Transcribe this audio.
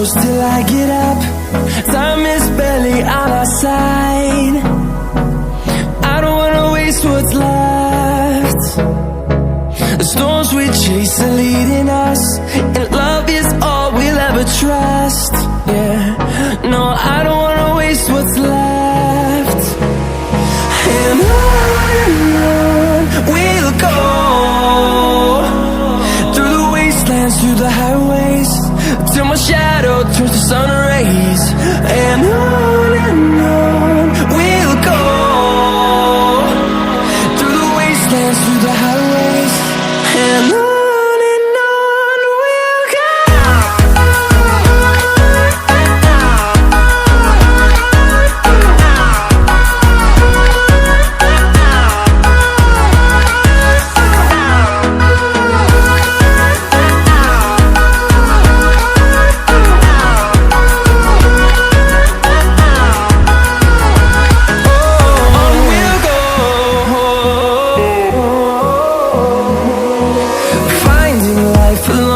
close till I get up. Time is barely on our side. I don't wanna waste what's left. The storms we chase are leading us, and love is all we'll ever trust. Yeah, no, I don't wanna waste what's left. And on we'll go, through the wastelands, through the highways, till my shadow turns to sun rays. And on we'll go, through the wastelands, through the highways, and on we'll go. Finding life alone